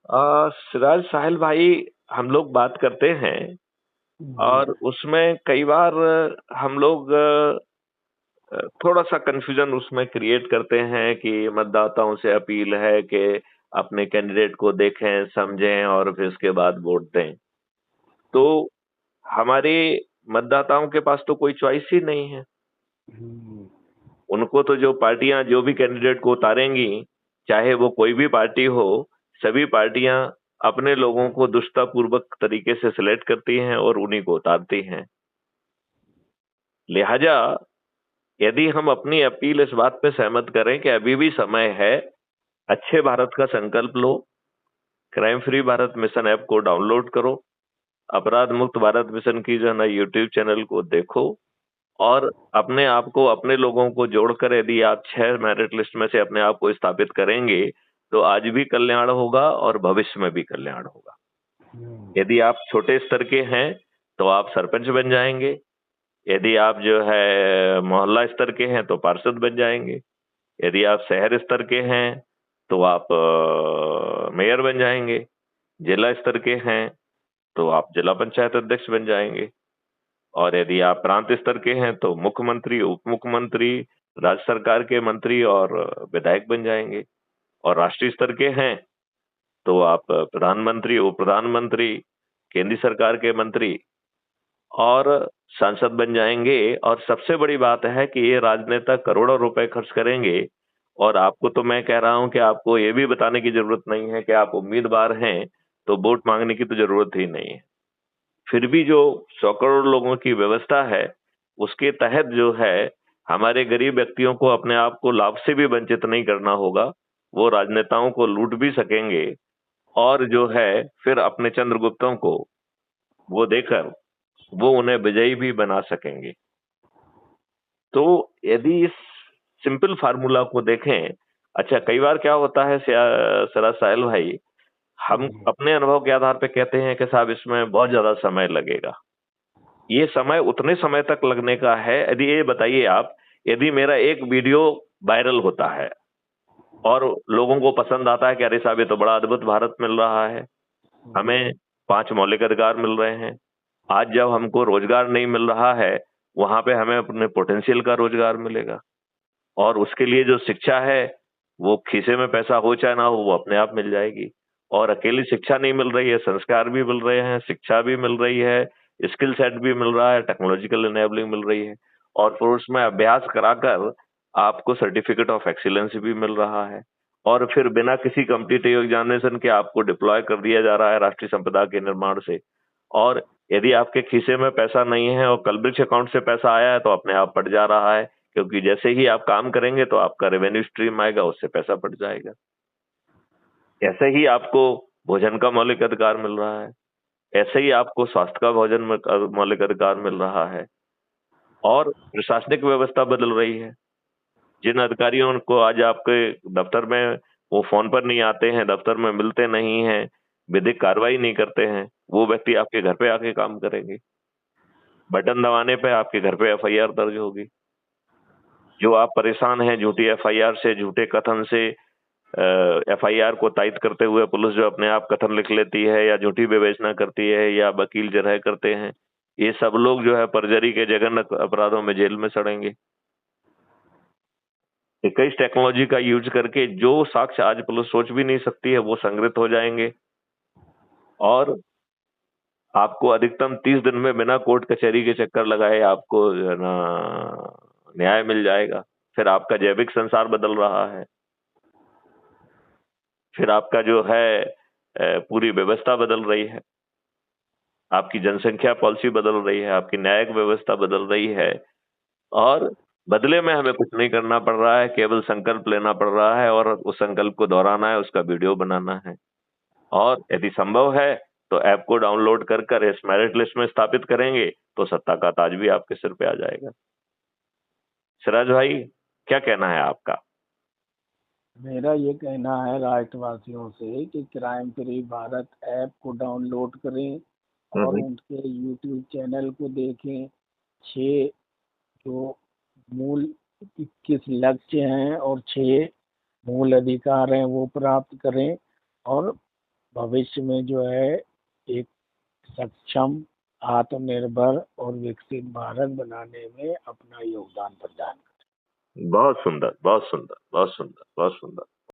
सिराज साहिल भाई, हम लोग बात करते हैं जी। और उसमें कई बार हम लोग थोड़ा सा कंफ्यूजन उसमें क्रिएट करते हैं कि मतदाताओं से अपील है कि अपने कैंडिडेट को देखें, समझें और फिर उसके बाद वोट दें। तो हमारे मतदाताओं के पास तो कोई चॉइस ही नहीं है। हम्म, उनको तो जो पार्टियां जो भी कैंडिडेट को उतारेंगी, चाहे वो कोई भी पार्टी हो, सभी पार्टियां अपने लोगों को दुष्टतापूर्वक तरीके से सिलेक्ट करती हैं और उन्हीं को उतारती हैं। लिहाजा यदि हम अपनी अपील इस बात पे सहमत करें कि अभी भी समय है, अच्छे भारत का संकल्प लो, crime free Bharat mission app को डाउनलोड करो, अपराध मुक्त भारत मिशन की जो है ना यूट्यूब चैनल को देखो, और अपने आप को, अपने लोगों को जोड़कर यदि आप 6 मेरिट लिस्ट में से अपने आप को स्थापित करेंगे, तो आज भी कल्याण होगा और भविष्य में भी कल्याण होगा। हम्म, यदि आप छोटे स्तर के हैं तो आप सरपंच बन जाएंगे। यदि आप जो है मोहल्ला स्तर के हैं तो पार्षद बन जाएंगे। यदि आप शहर स्तर के हैं तो आप मेयर बन जाएंगे। जिला स्तर के हैं तो आप जिला पंचायत अध्यक्ष बन जाएंगे। और यदि आप प्रांत स्तर के हैं तो मुख्यमंत्री, उप मुख्यमंत्री, राज्य सरकार के मंत्री और विधायक बन जाएंगे। और राष्ट्रीय स्तर के हैं तो आप प्रधानमंत्री, उप प्रधानमंत्री, केंद्रीय सरकार के मंत्री और सांसद बन जाएंगे। और सबसे बड़ी बात है कि ये राजनेता करोड़ों रुपए खर्च करेंगे, और आपको तो मैं कह रहा हूं कि आपको ये भी बताने की जरूरत नहीं है कि आप उम्मीदवार हैं, तो वोट मांगने की तो जरूरत ही नहीं है। फिर भी जो 100 करोड़ लोगों की व्यवस्था है, उसके तहत जो है हमारे गरीब व्यक्तियों को अपने आप को लाभ से भी वंचित नहीं करना होगा। वो राजनेताओं को लूट भी सकेंगे और जो है फिर अपने चंद्रगुप्तों को वो देकर वो उन्हें विजयी भी बना सकेंगे। तो यदि इस सिंपल फार्मूला को देखें, अच्छा कई बार क्या होता है सरा साहिल भाई, हम जी। अपने अनुभव के आधार पे कहते हैं कि साहब इसमें बहुत ज्यादा समय लगेगा। ये समय उतने समय तक लगने का है, यदि ये बताइए आप, यदि मेरा एक वीडियो वायरल होता है और लोगों को पसंद आता है कि अरे साहब ये तो बड़ा अद्भुत भारत मिल रहा है, हमें 5 मौलिक अधिकार मिल रहे हैं, आज जब हमको रोजगार नहीं मिल रहा है, वहां पे हमें अपने पोटेंशियल का रोजगार मिलेगा। और उसके लिए जो शिक्षा है, वो खीसे में पैसा हो चाहे ना हो, वो अपने आप मिल जाएगी। और अकेली शिक्षा नहीं मिल रही है, संस्कार भी मिल रहे हैं, शिक्षा भी मिल रही है, स्किल सेट भी मिल रहा है, टेक्नोलॉजिकल इनेबलिंग मिल रही है। और फिर उसमें अभ्यास कराकर आपको सर्टिफिकेट ऑफ एक्सीलेंस भी मिल रहा है। और फिर बिना किसी कॉम्पिटिटिव एग्जामिनेशन के आपको डिप्लॉय कर दिया जा रहा है राष्ट्रीय संपदा के निर्माण से। और यदि आपके खीसे में पैसा नहीं है और कलब्रिक्स अकाउंट से पैसा आया है, तो अपने आप पड़ जा रहा है, क्योंकि जैसे ही आप काम करेंगे तो आपका रेवेन्यू स्ट्रीम आएगा, उससे पैसा बढ़ जाएगा। ऐसे ही आपको भोजन का मौलिक अधिकार मिल रहा है, ऐसे ही आपको स्वास्थ्य का मौलिक अधिकार मिल रहा है। और प्रशासनिक व्यवस्था बदल रही है। जिन अधिकारियों को आज आपके दफ्तर में वो फोन पर नहीं आते हैं, दफ्तर में मिलते नहीं हैं, विधिक कार्रवाई नहीं करते हैं, वो व्यक्ति आपके घर पे आके काम करेंगे। बटन दबाने पे आपके घर पे एफआईआर दर्ज होगी। जो आप परेशान हैं झूठी एफआईआर से, झूठे कथन से, एफआईआर को तायद करते हुए पुलिस जो अपने आप कथन लिख लेती है या झूठी विवेचना करती है या वकील जरह करते हैं, ये सब लोग जो है परजरी के जघन्य अपराधों में जेल में सड़ेंगे। 21 टेक्नोलॉजी का यूज करके जो साक्ष्य आज पुलिस सोच भी नहीं सकती है, वो संग्रहित हो जाएंगे। और आपको अधिकतम 30 दिन में बिना कोर्ट कचहरी के चक्कर लगाए आपको जो है ना न्याय मिल जाएगा। फिर आपका जैविक संसार बदल रहा है। फिर आपका जो है पूरी व्यवस्था बदल रही है, आपकी जनसंख्या पॉलिसी बदल रही है, आपकी न्यायिक व्यवस्था बदल रही है। और बदले में हमें कुछ नहीं करना पड़ रहा है, केवल संकल्प लेना पड़ रहा है और उस संकल्प को दोहराना है, उसका वीडियो बनाना है। और यदि संभव है तो ऐप को डाउनलोड कर कर इस मेरिट लिस्ट में स्थापित करेंगे, तो सत्ता का ताज भी आपके सिर पे आ जाएगा। सिराज भाई, क्या कहना है आपका? मेरा ये कहना है राष्ट्रवासियों से कि क्राइम फ्री भारत ऐप को डाउनलोड करें और हम्म। उनके यूट्यूब चैनल को देखें। 6 जो मूल 21 लक्ष्य हैं और 6 मूल अधिकार हैं वो प्राप्त करें और भविष्य में जो है एक सक्षम, आत्मनिर्भर और विकसित भारत बनाने में अपना योगदान प्रदान करें। बहुत सुंदर, बहुत सुंदर, बहुत सुंदर, बहुत सुंदर।